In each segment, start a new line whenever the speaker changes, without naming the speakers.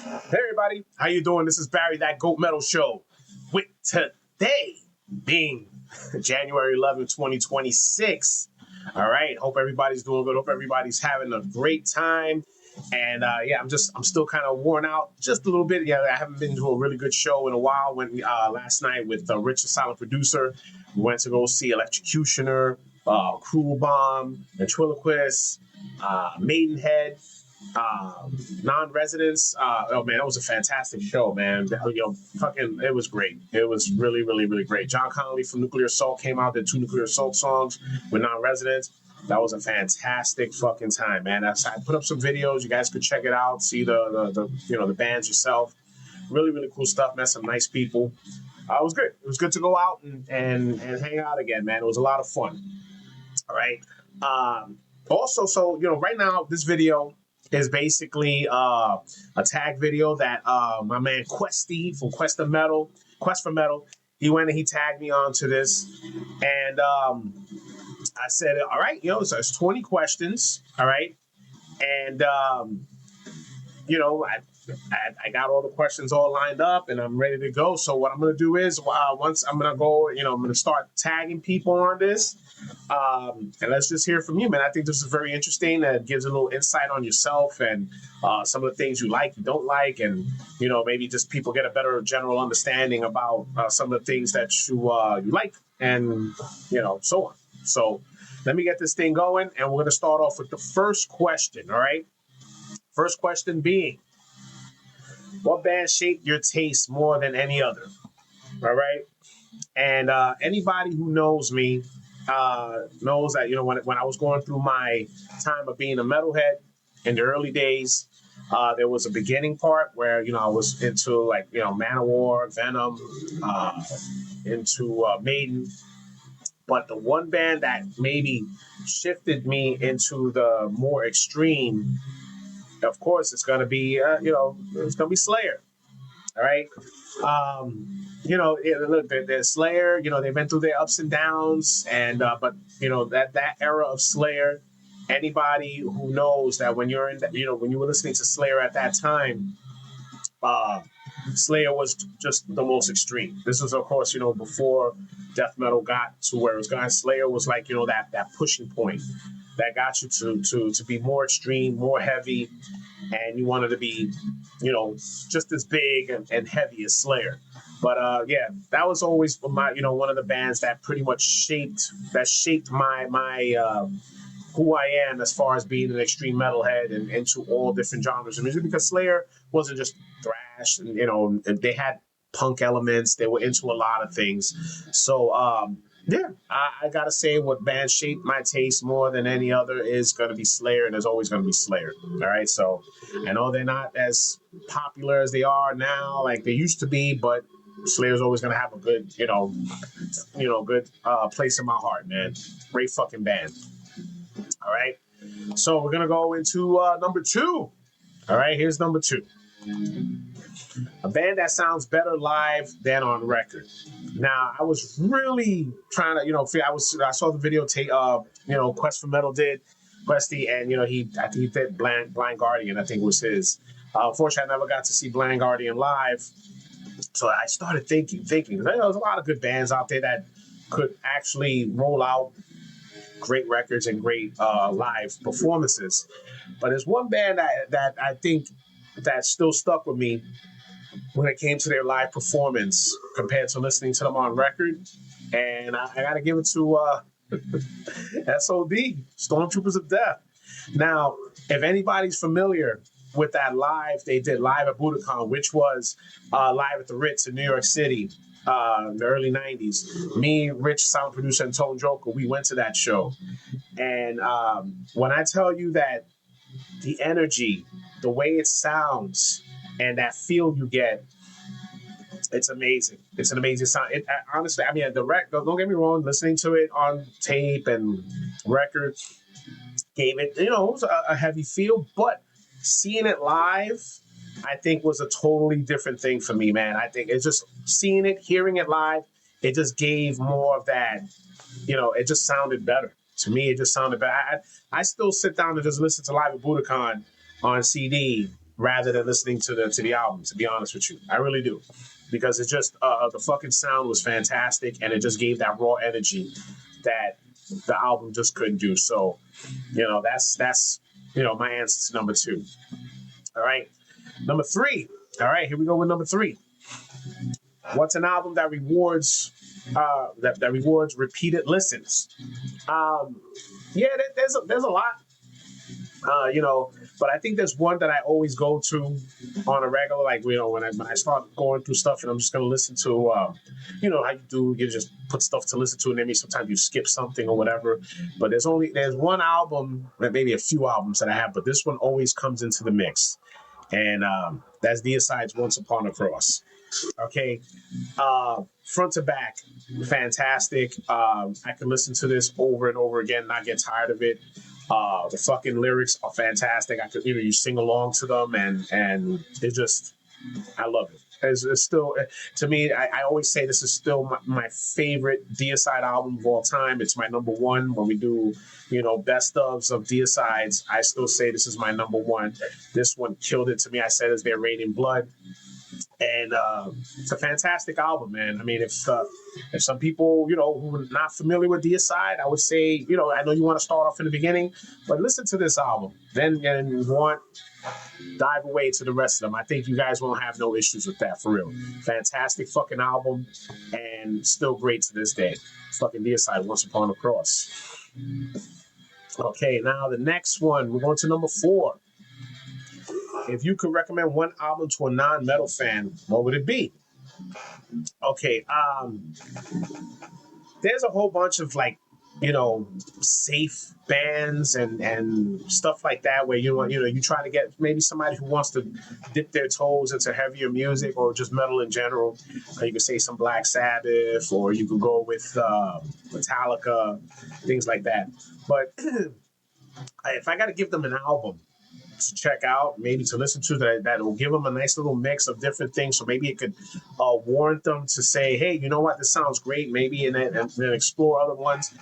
Hey everybody, how you doing? This is Barry, that Goat Metal Show. With today being January 11th, 2026. All right, hope everybody's doing good. Hope everybody's having a great time. And I'm still kind of worn out just a little bit. Yeah, I haven't been to a really good show in a while. When last night with Rich, the Silent Producer, we went to go see Electrocutioner, Cruel Bomb, Ventriloquist, Maidenhead. Non-residents. Oh man, that was a fantastic show, man. It was great. It was really, really, really great. John Connolly from Nuclear Assault came out, did 2 Nuclear Assault songs with non-residents. That was a fantastic fucking time, man. I put up some videos. You guys could check it out. See the bands yourself. Really, really cool stuff, man. Some nice people. It was good. It was good to go out and hang out again, man. It was a lot of fun. All right. Also, right now this video is basically a tag video that my man Questy from Quest for Metal, he went and he tagged me onto this. And I said, all right, so it's 20 questions, all right? And, I got all the questions all lined up and I'm ready to go. So what I'm going to do is once I'm going to go, I'm going to start tagging people on this. And let's just hear from you, man. I think this is very interesting. It gives a little insight on yourself and some of the things you like, you don't like, and maybe just people get a better general understanding about some of the things that you like, and so on. So let me get this thing going, and we're going to start off with the first question. All right. First question being, what band shaped your taste more than any other? All right. And anybody who knows me knows that, when I was going through my time of being a metalhead in the early days, there was a beginning part where, I was into Manowar, Venom, into Maiden. But the one band that maybe shifted me into the more extreme, of course, it's going to be, it's going to be Slayer. All right. Look, they're Slayer, they've been through their ups and downs. And, but that era of Slayer, anybody who knows that when you're in that, when you were listening to Slayer at that time, Slayer was just the most extreme. This was, of course, before death metal got to where it was going. Slayer was like, that pushing point that got you to be more extreme, more heavy, and you wanted to be, just as big and heavy as Slayer. But that was always my, one of the bands that pretty much shaped my who I am as far as being an extreme metalhead and into all different genres of music, because Slayer wasn't just thrash, and they had punk elements. They were into a lot of things. So I gotta say, what band shaped my taste more than any other is gonna be Slayer, and there's always gonna be Slayer. All right, so I know they're not as popular as they are now, like they used to be, but Slayer's always gonna have a good, good place in my heart, man. Great fucking band. All right, so we're gonna go into number 2. All right, here's number 2. A band that sounds better live than on record. Now, I was really trying to, I saw the video Quest for Metal did, Questy, and I think he did Blind Guardian. I think was his. Unfortunately, I never got to see Blind Guardian live, so I started thinking. There's a lot of good bands out there that could actually roll out great records and great live performances. But there's one band that I think that still stuck with me when it came to their live performance compared to listening to them on record. And I got to give it to SOD, Stormtroopers of Death. Now, if anybody's familiar with that they did live at Budokan, which was live at the Ritz in New York City in the early 90s. Me, Rich, Sound Producer, and Tone Joker, we went to that show. And when I tell you that the energy, the way it sounds, and that feel you get, it's amazing. It's an amazing sound. Honestly, I mean, don't get me wrong, listening to it on tape and record gave it, it was a heavy feel, but seeing it live, I think was a totally different thing for me, man. I think it's just seeing it, hearing it live, it just gave more of that, it just sounded better. To me, it just sounded better. I still sit down and just listen to Live at Budokan on CD rather than listening to the album. To be honest with you, I really do, because it just the fucking sound was fantastic, and it just gave that raw energy that the album just couldn't do. So, that's my answer to number two. All right, number three. All right, here we go with number three. What's an album that rewards that rewards repeated listens? Um, yeah, there's a lot. But I think there's one that I always go to on a regular, like, when I start going through stuff and I'm just gonna listen to, how you do, you just put stuff to listen to, and maybe sometimes you skip something or whatever. But there's one album, maybe a few albums that I have, but this one always comes into the mix, and that's Deicide's Once Upon a Cross. Okay, front to back, fantastic. I can listen to this over and over again, not get tired of it. The fucking lyrics are fantastic. I could, you sing along to them, and it just, I love it. It's still, to me, I always say this is still my favorite Deicide album of all time. It's my number one. When we do, best ofs of Deicides, I still say this is my number one. This one killed it to me. I said it's their Raining Blood. And it's a fantastic album, man. I mean, if some people, who are not familiar with Deicide, I would say, I know you want to start off in the beginning, but listen to this album. Then dive away to the rest of them. I think you guys won't have no issues with that, for real. Fantastic fucking album, and still great to this day. Fucking Deicide, Once Upon a Cross. Okay, now the next one, we're going to number 4. If you could recommend one album to a non-metal fan, what would it be? Okay, there's a whole bunch of safe bands and stuff like that, where you try to get maybe somebody who wants to dip their toes into heavier music or just metal in general. You could say some Black Sabbath, or you could go with Metallica, things like that. But if I got to give them an album to check out, maybe to listen to, that will give them a nice little mix of different things. So maybe it could warrant them to say, hey, you know what, this sounds great, maybe, and then explore other ones.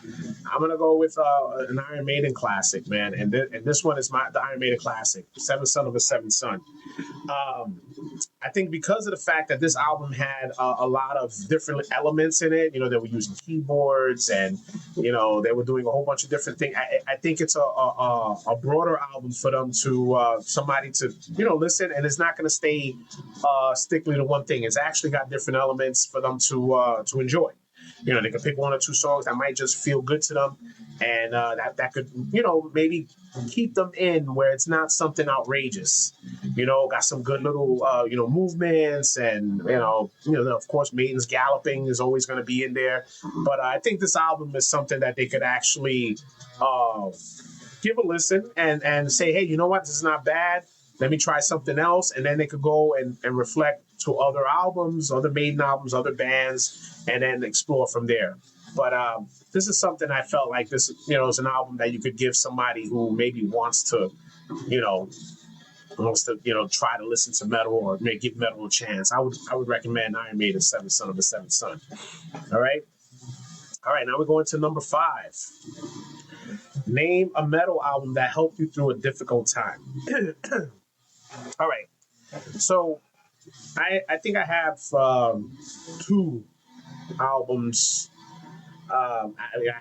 I'm going to go with an Iron Maiden classic, man. And this one is the Iron Maiden classic, Seventh Son of a Seventh Son. I think because of the fact that this album had a lot of different elements in it, they were using keyboards, and, they were doing a whole bunch of different things. I think it's a broader album for them to, somebody to, listen, and it's not going to stay strictly to one thing. It's actually got different elements for them to enjoy. They could pick one or two songs that might just feel good to them, and that could, maybe keep them in where it's not something outrageous. Got some good little, movements, and, of course, Maiden's galloping is always going to be in there. But I think this album is something that they could actually give a listen and say, hey, you know what, this is not bad. Let me try something else. And then they could go and reflect to other albums, other Maiden albums, other bands, and then explore from there. But this is something I felt like this, is an album that you could give somebody who maybe wants to try to listen to metal, or maybe give metal a chance. I would recommend Iron Maiden, Seventh Son of a Seventh Son. All right. Now we're going to number 5. Name a metal album that helped you through a difficult time. All right. So I think I have 2 albums. I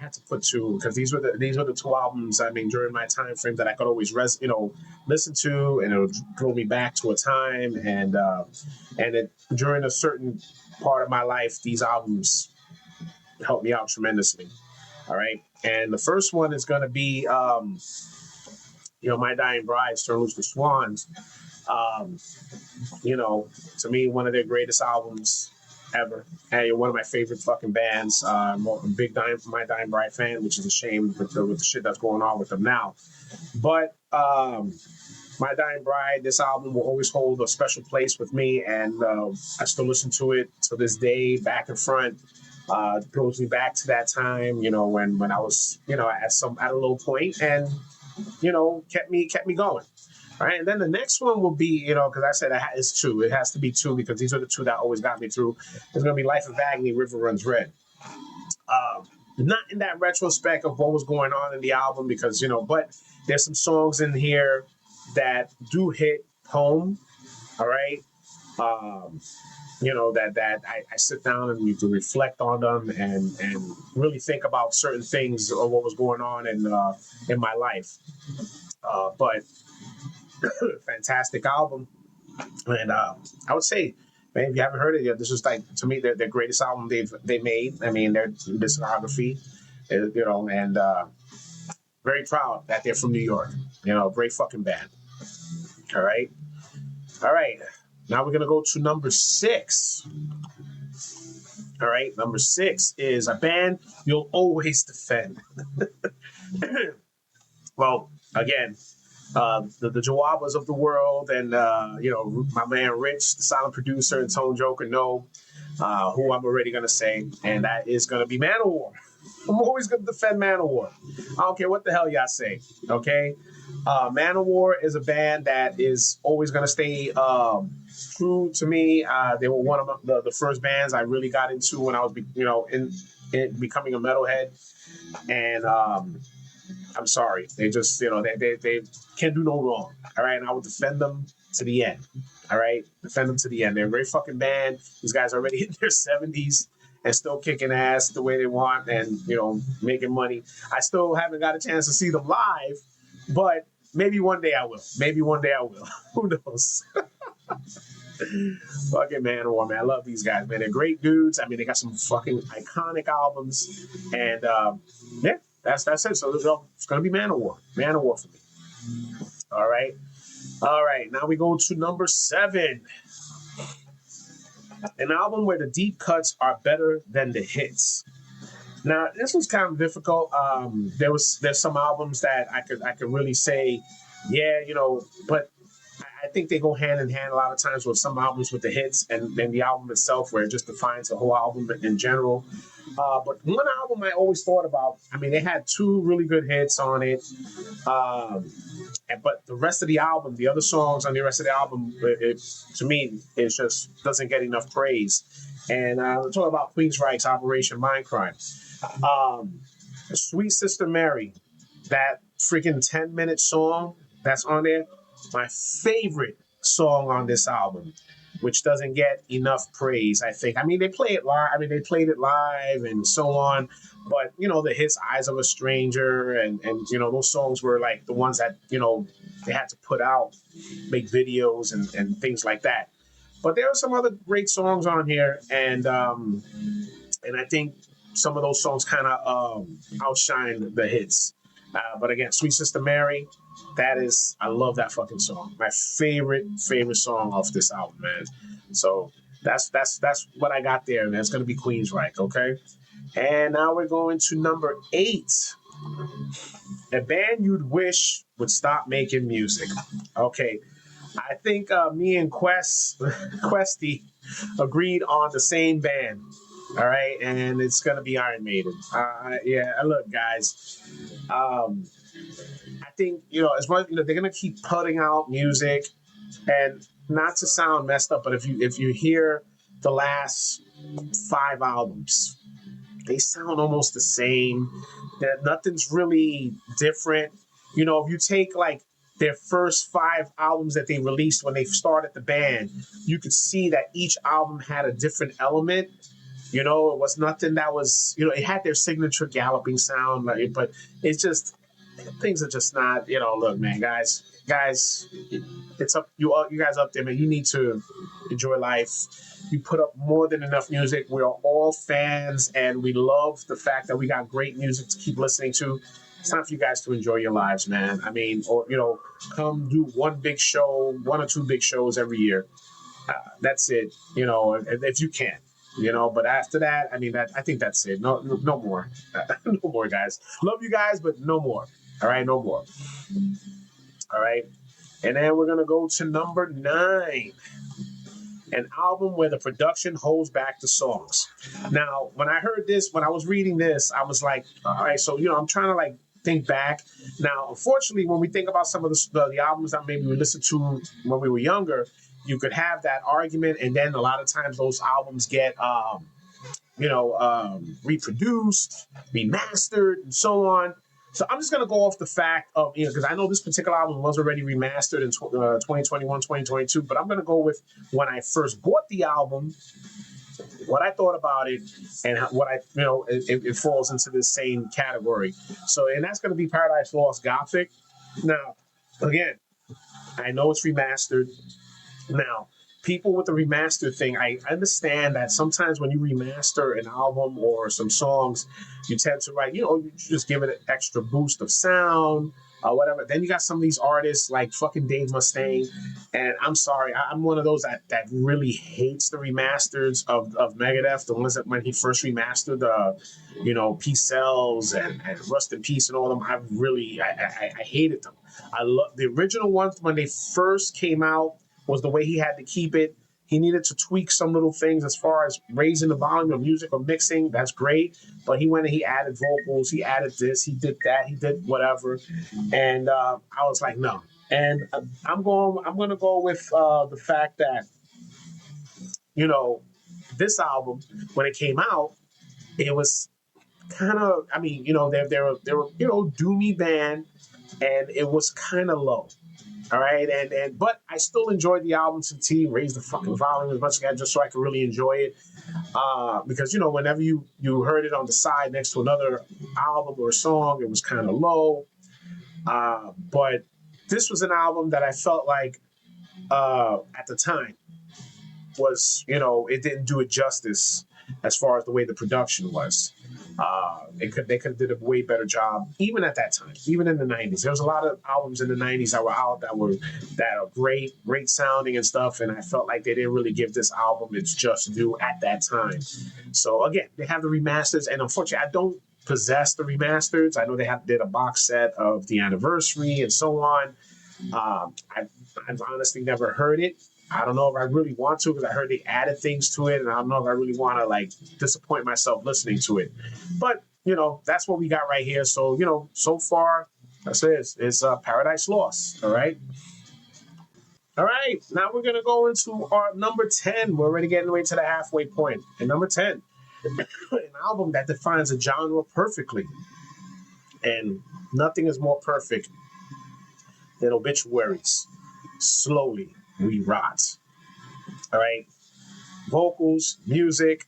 had to put 2 because these were the 2 albums. I mean, during my time frame that I could always listen to, and it would throw me back to a time, and during a certain part of my life, these albums helped me out tremendously. All right, and the first one is going to be My Dying Bride, Turn Loose the Swans. To me, one of their greatest albums ever. And one of my favorite fucking bands. I'm a big My Dying Bride fan, which is a shame with the shit that's going on with them now. But My Dying Bride, this album will always hold a special place with me, and I still listen to it to this day, back and front. Throws me back to that time, when I was, at a low point, and kept me going. All right, and then the next one will be, because I said it's 2. It has to be 2 because these are the 2 that always got me through. It's going to be Life of Agony, River Runs Red. Not in that retrospect of what was going on in the album, because but there's some songs in here that do hit home. All right. Um, that I sit down and you can reflect on them and really think about certain things or what was going on in my life. But fantastic album, and I would say, man, if you haven't heard it yet, this is like to me their greatest album they made. I mean, their discography, and very proud that they're from New York. Great fucking band. All right, all right. Now we're gonna go to number 6. All right, number 6 is a band you'll always defend. Well, again, the Jawabas of the world, and my man Rich, the silent producer, and Tone Joker know who I'm already gonna say, and that is gonna be Manowar. I'm always gonna defend Manowar. I don't care what the hell y'all say. Okay, Manowar is a band that is always gonna stay true to me. They were one of the first bands I really got into when I was, in becoming a metalhead, and I'm sorry. They just, they can't do no wrong. All right. And I will defend them to the end. All right. Defend them to the end. They're a great fucking band. These guys are already in their 70s and still kicking ass the way they want and, making money. I still haven't got a chance to see them live, but maybe one day I will. Maybe one day I will. Who knows? Fucking Manowar, man. I love these guys, man. They're great dudes. I mean, they got some fucking iconic albums. And, yeah. That's it. So it's going to be Manowar. Manowar for me. All right. All right. Now we go to number 7. An album where the deep cuts are better than the hits. Now, this was kind of difficult. There's some albums that I could really say, yeah, but I think they go hand in hand a lot of times with some albums with the hits and then the album itself where it just defines the whole album in general. But one album I always thought about, I mean, they had 2 really good hits on it. But the rest of the album, the other songs on the rest of the album, to me, it just doesn't get enough praise. And we're talking about Queensryche's Operation Mindcrime. Sweet Sister Mary, that freaking 10-minute song that's on there, my favorite song on this album, which doesn't get enough praise, I think. I mean, they play it live. I mean, they played it live and so on. But, the hits Eyes of a Stranger and those songs were like the ones that, they had to put out, make videos and things like that. But there are some other great songs on here. And I think some of those songs kind of outshine the hits. But again, Sweet Sister Mary, I love that fucking song. My favorite song off this album, man. So that's what I got there, man. It's gonna be Queensryche, okay? And now we're going to number 8. A band you'd wish would stop making music. Okay. I think me and Questy agreed on the same band. All right, and it's gonna be Iron Maiden. Yeah, look, guys. I think as much they're gonna keep putting out music, and not to sound messed up, but if you hear the last 5 albums, they sound almost the same. That nothing's really different. If you take like their first 5 albums that they released when they started the band, you could see that each album had a different element. It was nothing that was, it had their signature galloping sound, but it's just, things are just not, look, man, guys, it's up, you guys up there, man. You need to enjoy life. You put up more than enough music. We are all fans, and we love the fact that we got great music to keep listening to. It's time for you guys to enjoy your lives, man. I mean, or come do one or two big shows every year. That's it, if you can. But after that, I mean, I think that's it. No more. No more, guys. Love you guys, but no more. All right, no more. All right. And then we're going to go to number 9. An album where the production holds back the songs. Now, when I heard this, when I was reading this, I was like, all right, so, I'm trying to like think back. Now, unfortunately, when we think about some of the albums that maybe we listened to when we were younger, you could have that argument. And then a lot of times those albums get, reproduced, remastered, and so on. So I'm just gonna go off the fact of, because I know this particular album was already remastered in 2021, 2022, but I'm gonna go with when I first bought the album, what I thought about it, and what I, it falls into the same category. So, and that's gonna be Paradise Lost Gothic. Now, again, I know it's remastered. Now, people with the remaster thing, I understand that sometimes when you remaster an album or some songs, you tend to write, you just give it an extra boost of sound or whatever. Then you got some of these artists like fucking Dave Mustaine. And I'm sorry, I'm one of those that really hates the remasters of Megadeth, the ones that when he first remastered Peace Cells and Rust in Peace and all of them. I hated them. I love the original ones when they first came out was the way he had to keep it. He needed to tweak some little things as far as raising the volume of music or mixing. That's great. But he went and he added vocals. He added this. He did that. He did whatever. And I was like, no. And I'm going to go with the fact that, this album, when it came out, it was kind of, they're doomy band, and it was kind of low. All right, but I still enjoyed the album to the T. Raised the fucking volume as much as I could just so I could really enjoy it. Because whenever you heard it on the side next to another album or song, it was kind of low. But this was an album that I felt like at the time was, it didn't do it justice as far as the way the production was. They could have did a way better job, even at that time, even in the 90s. There was a lot of albums in the 90s that were out that are great sounding and stuff, and I felt like they didn't really give this album its just due at that time. So again, they have the remasters, and unfortunately, I don't possess the remasters. I know they did a box set of the anniversary and so on. I've honestly never heard it. I don't know if I really want to, because I heard they added things to it, and I don't know if I really want to disappoint myself listening to it. But that's what we got right here. So so far, that's it. It's Paradise Lost. All right. All right. Now we're gonna go into our number 10. We're already getting away to the halfway point. And number 10, an album that defines a genre perfectly, and nothing is more perfect than Obituaries. Slowly We Rot. All right. Vocals, music,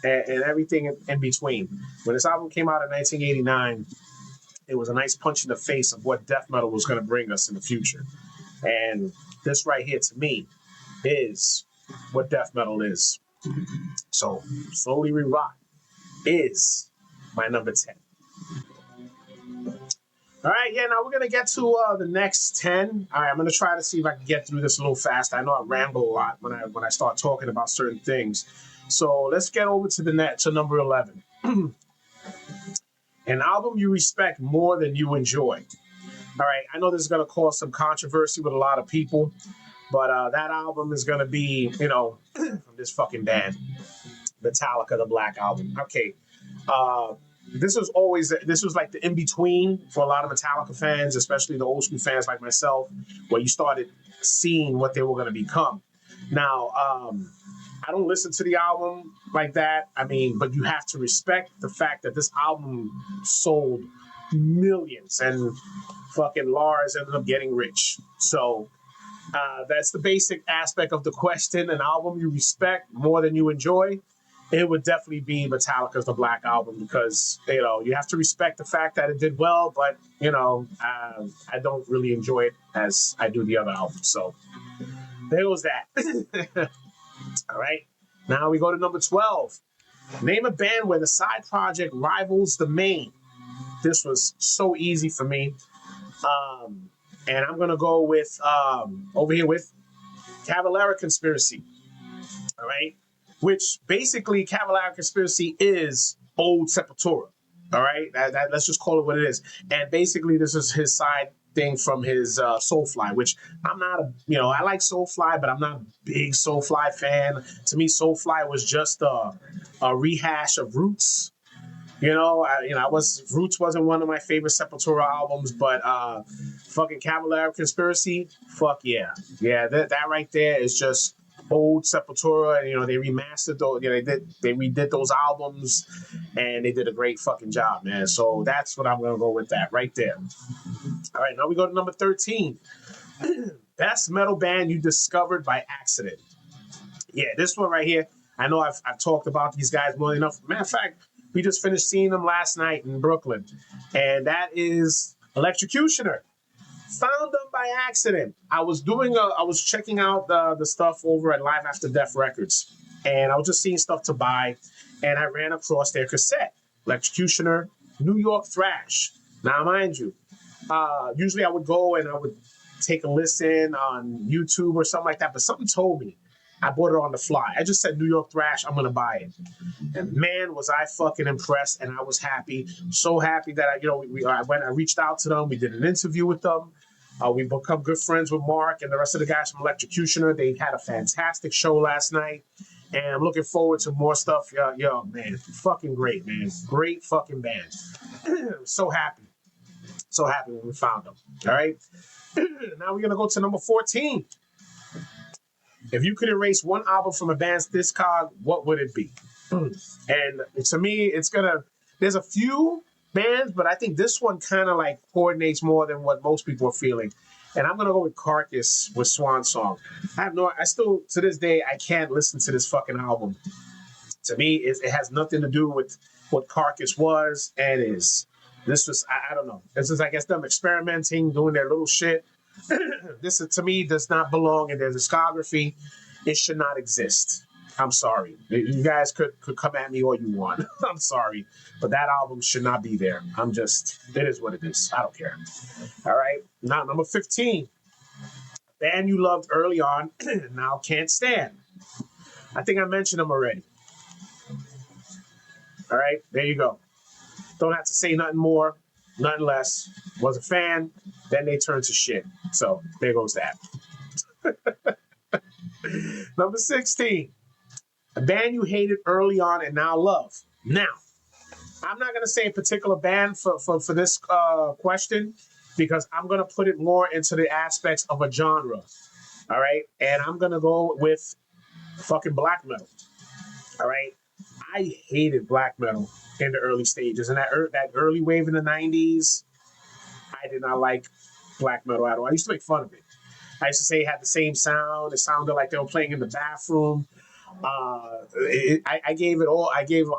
and everything in between. When this album came out in 1989, it was a nice punch in the face of what death metal was going to bring us in the future. And this right here, to me, is what death metal is. So, Slowly We Rot is my number 10. All right, yeah, now we're going to get to the next 10. All right, I'm going to try to see if I can get through this a little fast. I know I ramble a lot when I start talking about certain things. So let's get over to number 11. An album you respect more than you enjoy. All right, I know this is going to cause some controversy with a lot of people, but that album is going to be, from this fucking band, Metallica, the Black Album. Okay, this was like the in-between for a lot of Metallica fans, especially the old school fans like myself, where you started seeing what they were going to become. Now, I don't listen to the album like that. But you have to respect the fact that this album sold millions, and fucking Lars ended up getting rich. So that's the basic aspect of the question. An album you respect more than you enjoy. It would definitely be Metallica's The Black Album, because, you have to respect the fact that it did well, but, I don't really enjoy it as I do the other albums. So there was that. All right. Now we go to number 12. Name a band where the side project rivals the main. This was so easy for me. And I'm going to go with, over here with Cavalera Conspiracy. All right. Which basically Cavalera Conspiracy is old Sepultura. All right. Let's just call it what it is. And basically this is his side thing from his Soulfly, which I'm not I like Soulfly, but I'm not a big Soulfly fan. To me, Soulfly was just a rehash of Roots. Roots wasn't one of my favorite Sepultura albums, but fucking Cavalera Conspiracy, fuck yeah. Yeah, that right there is just old Sepultura, and they remastered those. They redid those albums, and they did a great fucking job, man. So that's what I'm gonna go with that right there. All right, now we go to number 13. Best metal band you discovered by accident. Yeah, this one right here. I know I've talked about these guys more than enough. Matter of fact, we just finished seeing them last night in Brooklyn, and that is Electrocutioner. Found them by accident. I was checking out the stuff over at Live After Death Records, and I was just seeing stuff to buy, and I ran across their cassette, Electrocutioner, New York Thrash. Now, mind you, usually I would go and I would take a listen on YouTube or something like that, but something told me. I bought it on the fly. I just said New York Thrash, I'm gonna buy it. And man, was I fucking impressed, and I was happy, so happy that I reached out to them. We did an interview with them. We become good friends with Mark and the rest of the guys from Electrocutioner. They had a fantastic show last night, and I'm looking forward to more stuff. Yo, man, fucking great, man, great fucking band. So happy when we found them. All right, now we're gonna go to number 14. If you could erase one album from a band's discog, what would it be? And to me, there's a few bands, but I think this one kind of like coordinates more than what most people are feeling. And I'm going to go with Carcass with Swan Song. I still, to this day, I can't listen to this fucking album. To me, it has nothing to do with what Carcass was and is. This was, I don't know. This is, I guess, them experimenting, doing their little shit. This, to me, does not belong in their discography. It should not exist. I'm sorry. You guys could come at me all you want. I'm sorry. But that album should not be there. It is what it is. I don't care. All right. Now, number 15. Band you loved early on, now can't stand. I think I mentioned them already. All right. There you go. Don't have to say nothing more, nothing less. Was a fan, then they turned to shit. So there goes that. Number 16. A band you hated early on and now love. Now, I'm not going to say a particular band for this question because I'm going to put it more into the aspects of a genre. All right? And I'm going to go with fucking black metal. All right? I hated black metal in the early stages. And that early wave in the 90s, I did not like black metal at all. I used to make fun of it. I used to say it had the same sound. It sounded like they were playing in the bathroom. I gave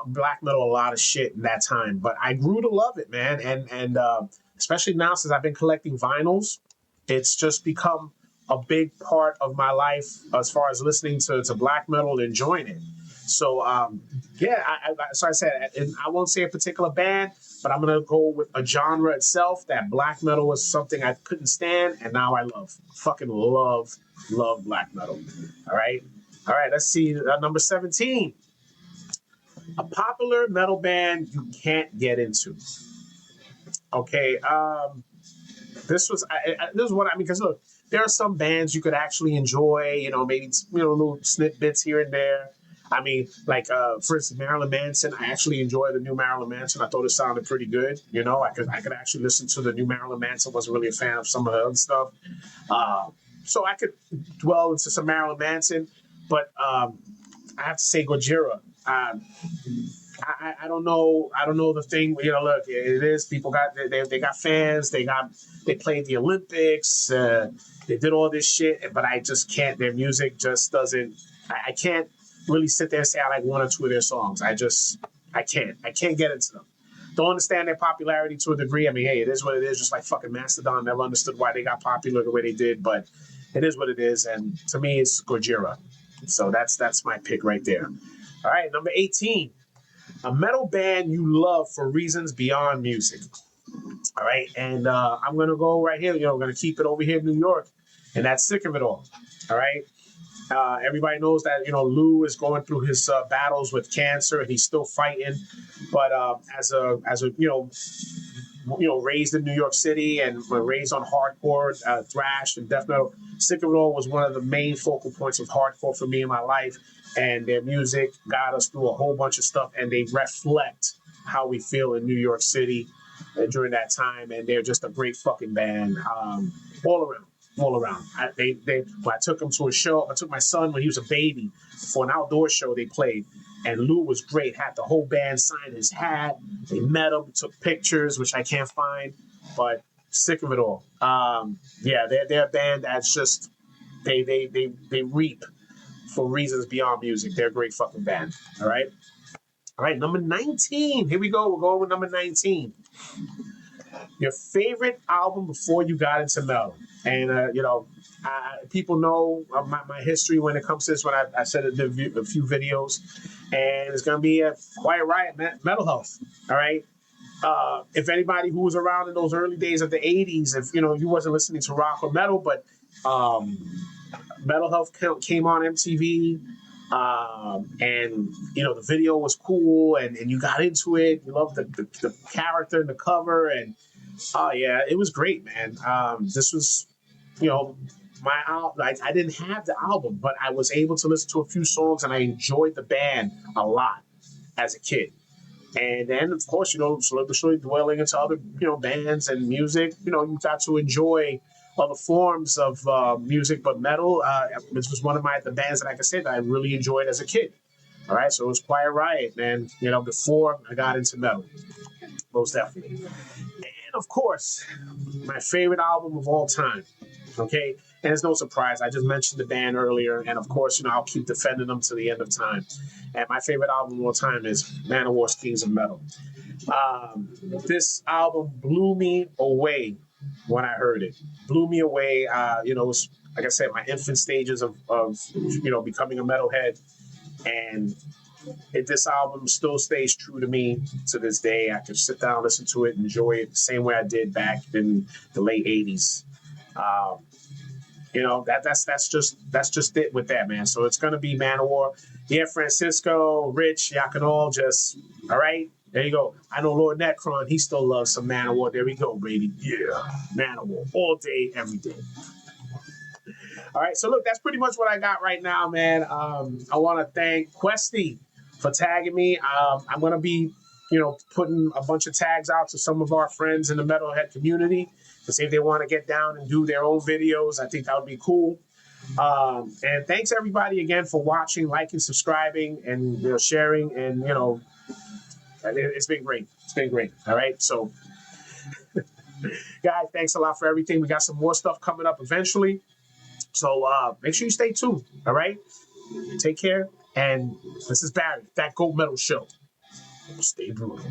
black metal a lot of shit in that time, but I grew to love it, man. And especially now since I've been collecting vinyls, it's just become a big part of my life as far as listening to black metal and enjoying it. So so I said, and I won't say a particular band, but I'm gonna go with a genre itself. That black metal was something I couldn't stand, and now I fucking love black metal. All right, let's see number 17. A popular metal band you can't get into. Okay, this was what I mean, because look, there are some bands you could actually enjoy. Maybe little snippets here and there. I mean, like, for instance, Marilyn Manson. I actually enjoyed the new Marilyn Manson. I thought it sounded pretty good. I could actually listen to the new Marilyn Manson. Wasn't really a fan of some of the other stuff. So I could dwell into some Marilyn Manson. But I have to say Gojira. I don't know the thing. Look, it is people they got fans. They played the Olympics. They did all this shit, but I just can't. Their music just doesn't. I can't really sit there and say I like one or two of their songs. I can't get into them. Don't understand their popularity to a degree. I mean, hey, it is what it is. Just like fucking Mastodon, never understood why they got popular the way they did, but it is what it is. And to me, it's Gojira. So that's my pick right there. All right, number 18. A metal band you love for reasons beyond music. All right, and I'm gonna go right here. We're gonna keep it over here in New York, and that's Sick of It All. All right. Everybody knows that Lou is going through his battles with cancer, and he's still fighting. But as a raised in New York City and raised on hardcore thrash and death metal, Sick of It All was one of the main focal points of hardcore for me in my life. And their music got us through a whole bunch of stuff, and they reflect how we feel in New York City during that time. And they're just a great fucking band all around. all around. When I took him to a show, I took my son when he was a baby for an outdoor show they played, and Lou was great. Had the whole band sign his hat. They met him, took pictures, which I can't find, but sick of it all. Yeah, they're a band that's just they reap for reasons beyond music. They're a great fucking band. All right. All right, number 19. Here we go. We're going with number 19. Your favorite album before you got into metal. And, people know my history when it comes to this. When I said it in a few videos. And it's going to be a Quiet Riot, Metal Health. All right. If anybody who was around in those early days of the 80s, if, you wasn't listening to rock or metal, but Metal Health came on MTV. And the video was cool, and you got into it. You loved the character and the cover, and oh yeah, it was great, man. This was, my album. I didn't have the album, but I was able to listen to a few songs, and I enjoyed the band a lot as a kid. And then, of course, slowly dwelling into other, bands and music. You got to enjoy other forms of music, but metal, which was one of the bands that I could say that I really enjoyed as a kid. All right, so it was Quiet Riot, man. Before I got into metal, most definitely. And of course, my favorite album of all time. Okay, and it's no surprise. I just mentioned the band earlier, and of course, I'll keep defending them to the end of time. And my favorite album of all time is Manowar's Kings of Metal. This album blew me away when I heard it. Blew me away. It was, like I said, my infant stages of becoming a metalhead. And this album still stays true to me to this day. I can sit down, listen to it, enjoy it the same way I did back in the late 80s. That's just it with that, man. So it's gonna be Manowar. Yeah, Francisco, Rich, y'all can all just all right. There you go. I know Lord Necron, he still loves some Manowar. There we go, baby. Yeah, Manowar all day, every day. All right, so look, that's pretty much what I got right now, man. I want to thank Questy for tagging me. I'm gonna be, putting a bunch of tags out to some of our friends in the metalhead community to see if they want to get down and do their own videos. I think that would be cool. And thanks everybody again for watching, liking, subscribing, and sharing. And it's been great. It's been great. All right, so guys, thanks a lot for everything. We got some more stuff coming up eventually. So make sure you stay tuned. All right, take care. And this is Barry, That Gold Metal Show. Stay brutal.